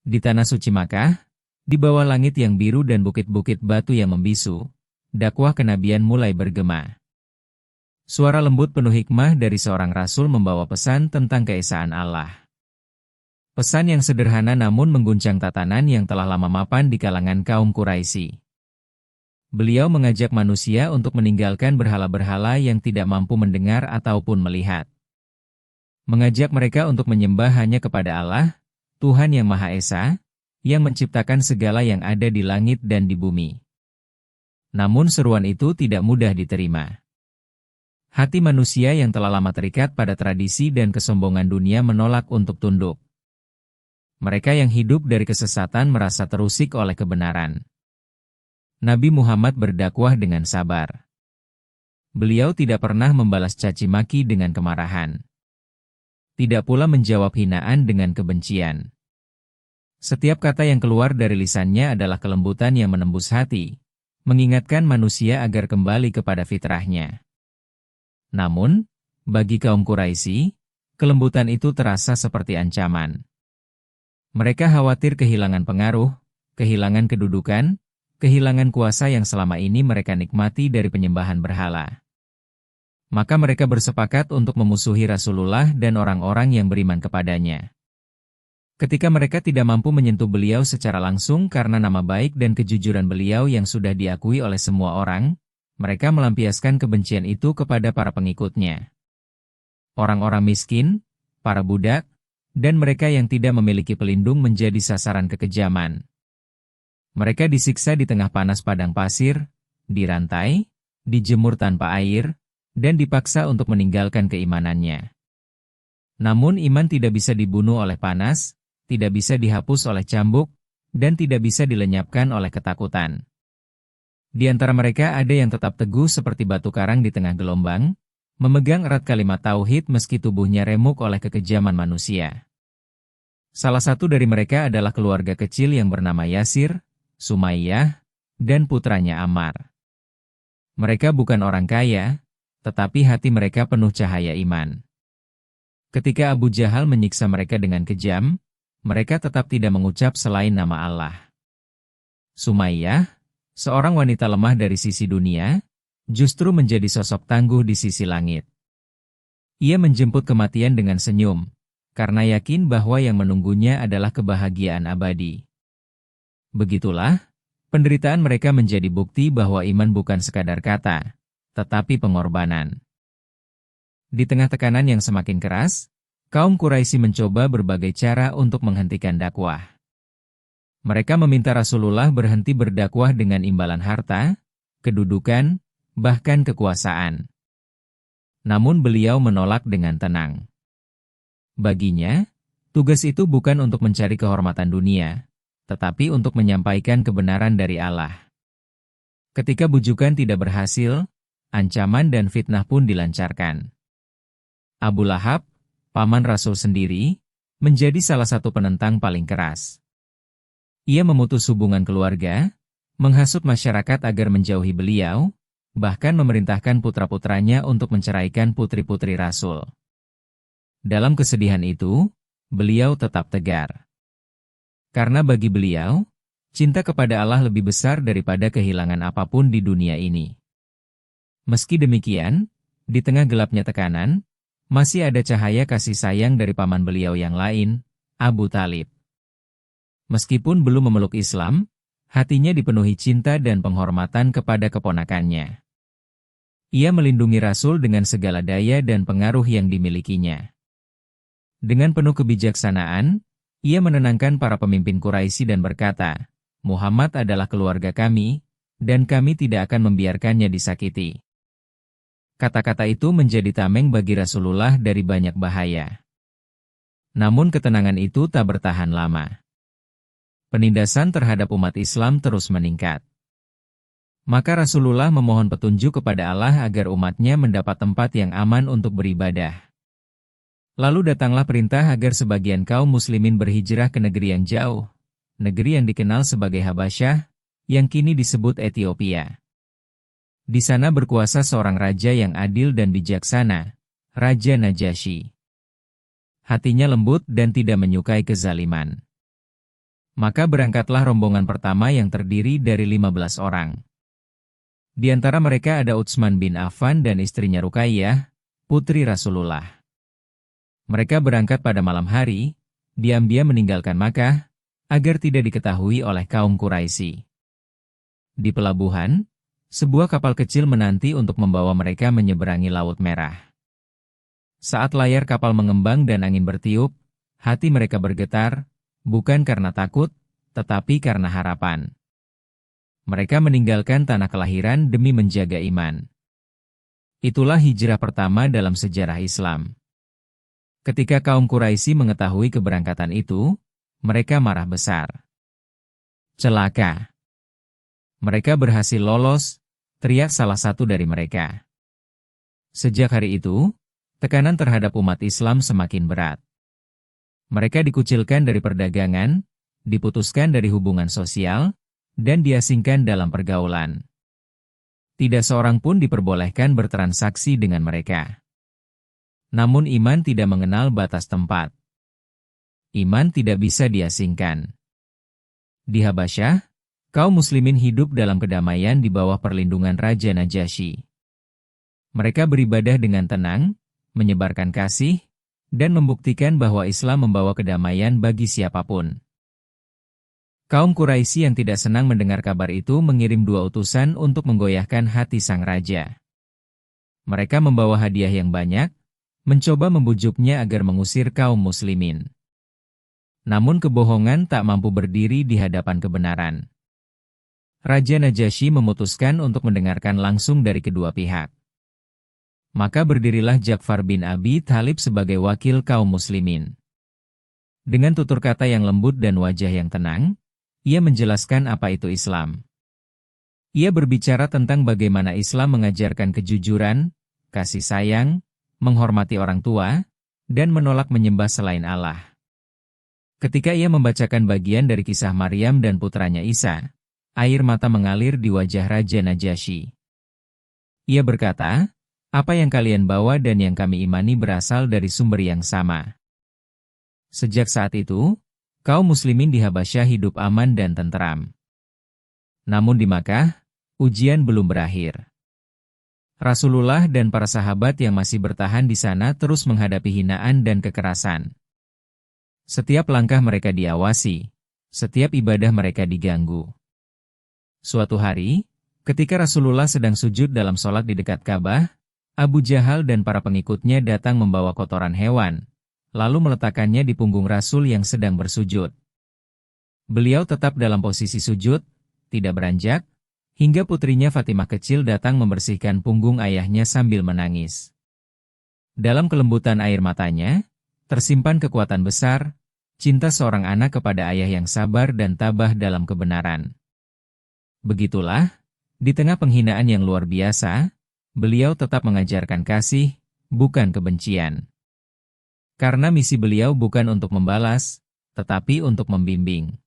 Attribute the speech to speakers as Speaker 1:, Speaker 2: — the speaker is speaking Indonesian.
Speaker 1: Di tanah suci Makkah, di bawah langit yang biru dan bukit-bukit batu yang membisu, dakwah kenabian mulai bergema. Suara lembut penuh hikmah dari seorang rasul membawa pesan tentang keesaan Allah. Pesan yang sederhana namun mengguncang tatanan yang telah lama mapan di kalangan kaum Quraisy. Beliau mengajak manusia untuk meninggalkan berhala-berhala yang tidak mampu mendengar ataupun melihat. Mengajak mereka untuk menyembah hanya kepada Allah, Tuhan yang Maha Esa, yang menciptakan segala yang ada di langit dan di bumi. Namun seruan itu tidak mudah diterima. Hati manusia yang telah lama terikat pada tradisi dan kesombongan dunia menolak untuk tunduk. Mereka yang hidup dari kesesatan merasa terusik oleh kebenaran. Nabi Muhammad berdakwah dengan sabar. Beliau tidak pernah membalas caci maki dengan kemarahan. Tidak pula menjawab hinaan dengan kebencian. Setiap kata yang keluar dari lisannya adalah kelembutan yang menembus hati, mengingatkan manusia agar kembali kepada fitrahnya. Namun, bagi kaum Quraisy, kelembutan itu terasa seperti ancaman. Mereka khawatir kehilangan pengaruh, kehilangan kedudukan, kehilangan kuasa yang selama ini mereka nikmati dari penyembahan berhala. Maka mereka bersepakat untuk memusuhi Rasulullah dan orang-orang yang beriman kepadanya. Ketika mereka tidak mampu menyentuh beliau secara langsung karena nama baik dan kejujuran beliau yang sudah diakui oleh semua orang, mereka melampiaskan kebencian itu kepada para pengikutnya. Orang-orang miskin, para budak, dan mereka yang tidak memiliki pelindung menjadi sasaran kekejaman. Mereka disiksa di tengah panas padang pasir, dirantai, dijemur tanpa air, dan dipaksa untuk meninggalkan keimanannya. Namun iman tidak bisa dibunuh oleh panas, tidak bisa dihapus oleh cambuk, dan tidak bisa dilenyapkan oleh ketakutan. Di antara mereka ada yang tetap teguh seperti batu karang di tengah gelombang, memegang erat kalimat tauhid meski tubuhnya remuk oleh kekejaman manusia. Salah satu dari mereka adalah keluarga kecil yang bernama Yasir, Sumayyah, dan putranya Ammar. Mereka bukan orang kaya, tetapi hati mereka penuh cahaya iman. Ketika Abu Jahal menyiksa mereka dengan kejam, mereka tetap tidak mengucap selain nama Allah. Sumayyah, seorang wanita lemah dari sisi dunia, justru menjadi sosok tangguh di sisi langit. Ia menjemput kematian dengan senyum, karena yakin bahwa yang menunggunya adalah kebahagiaan abadi. Begitulah, penderitaan mereka menjadi bukti bahwa iman bukan sekadar kata, tetapi pengorbanan. Di tengah tekanan yang semakin keras, kaum Quraisy mencoba berbagai cara untuk menghentikan dakwah. Mereka meminta Rasulullah berhenti berdakwah dengan imbalan harta, kedudukan, bahkan kekuasaan. Namun beliau menolak dengan tenang. Baginya, tugas itu bukan untuk mencari kehormatan dunia, tetapi untuk menyampaikan kebenaran dari Allah. Ketika bujukan tidak berhasil, ancaman dan fitnah pun dilancarkan. Abu Lahab, paman Rasul sendiri, menjadi salah satu penentang paling keras. Ia memutus hubungan keluarga, menghasut masyarakat agar menjauhi beliau, bahkan memerintahkan putra-putranya untuk menceraikan putri-putri Rasul. Dalam kesedihan itu, beliau tetap tegar. Karena bagi beliau, cinta kepada Allah lebih besar daripada kehilangan apapun di dunia ini. Meski demikian, di tengah gelapnya tekanan, masih ada cahaya kasih sayang dari paman beliau yang lain, Abu Thalib. Meskipun belum memeluk Islam, hatinya dipenuhi cinta dan penghormatan kepada keponakannya. Ia melindungi Rasul dengan segala daya dan pengaruh yang dimilikinya. Dengan penuh kebijaksanaan, ia menenangkan para pemimpin Quraisy dan berkata, Muhammad adalah keluarga kami, dan kami tidak akan membiarkannya disakiti. Kata-kata itu menjadi tameng bagi Rasulullah dari banyak bahaya. Namun ketenangan itu tak bertahan lama. Penindasan terhadap umat Islam terus meningkat. Maka Rasulullah memohon petunjuk kepada Allah agar umatnya mendapat tempat yang aman untuk beribadah. Lalu datanglah perintah agar sebagian kaum muslimin berhijrah ke negeri yang jauh, negeri yang dikenal sebagai Habasyah, yang kini disebut Ethiopia. Di sana berkuasa seorang raja yang adil dan bijaksana, Raja Najasyi. Hatinya lembut dan tidak menyukai kezaliman. Maka berangkatlah rombongan pertama yang terdiri dari 15 orang. Di antara mereka ada Utsman bin Affan dan istrinya Ruqayyah, putri Rasulullah. Mereka berangkat pada malam hari, diam-diam meninggalkan Makkah, agar tidak diketahui oleh kaum Quraisy. Di pelabuhan, sebuah kapal kecil menanti untuk membawa mereka menyeberangi Laut Merah. Saat layar kapal mengembang dan angin bertiup, hati mereka bergetar, bukan karena takut, tetapi karena harapan. Mereka meninggalkan tanah kelahiran demi menjaga iman. Itulah hijrah pertama dalam sejarah Islam. Ketika kaum Quraisy mengetahui keberangkatan itu, mereka marah besar. Celaka! Mereka berhasil lolos, teriak salah satu dari mereka. Sejak hari itu, tekanan terhadap umat Islam semakin berat. Mereka dikucilkan dari perdagangan, diputuskan dari hubungan sosial, dan diasingkan dalam pergaulan. Tidak seorang pun diperbolehkan bertransaksi dengan mereka. Namun iman tidak mengenal batas tempat. Iman tidak bisa diasingkan. Di Habasyah, kaum muslimin hidup dalam kedamaian di bawah perlindungan Raja Najasyi. Mereka beribadah dengan tenang, menyebarkan kasih, dan membuktikan bahwa Islam membawa kedamaian bagi siapapun. Kaum Quraisy yang tidak senang mendengar kabar itu mengirim 2 utusan untuk menggoyahkan hati sang raja. Mereka membawa hadiah yang banyak, mencoba membujuknya agar mengusir kaum muslimin. Namun kebohongan tak mampu berdiri di hadapan kebenaran. Raja Najasyi memutuskan untuk mendengarkan langsung dari kedua pihak. Maka berdirilah Ja'far bin Abi Thalib sebagai wakil kaum muslimin. Dengan tutur kata yang lembut dan wajah yang tenang, ia menjelaskan apa itu Islam. Ia berbicara tentang bagaimana Islam mengajarkan kejujuran, kasih sayang, menghormati orang tua, dan menolak menyembah selain Allah. Ketika ia membacakan bagian dari kisah Maryam dan putranya Isa, air mata mengalir di wajah Raja Najasyi. Ia berkata, "Apa yang kalian bawa dan yang kami imani berasal dari sumber yang sama." Sejak saat itu, kaum muslimin di Habasyah hidup aman dan tenteram. Namun di Makkah, ujian belum berakhir. Rasulullah dan para sahabat yang masih bertahan di sana terus menghadapi hinaan dan kekerasan. Setiap langkah mereka diawasi, setiap ibadah mereka diganggu. Suatu hari, ketika Rasulullah sedang sujud dalam sholat di dekat Ka'bah, Abu Jahal dan para pengikutnya datang membawa kotoran hewan, lalu meletakkannya di punggung Rasul yang sedang bersujud. Beliau tetap dalam posisi sujud, tidak beranjak, hingga putrinya Fatimah kecil datang membersihkan punggung ayahnya sambil menangis. Dalam kelembutan air matanya, tersimpan kekuatan besar, cinta seorang anak kepada ayah yang sabar dan tabah dalam kebenaran. Begitulah, di tengah penghinaan yang luar biasa, beliau tetap mengajarkan kasih, bukan kebencian. Karena misi beliau bukan untuk membalas, tetapi untuk membimbing.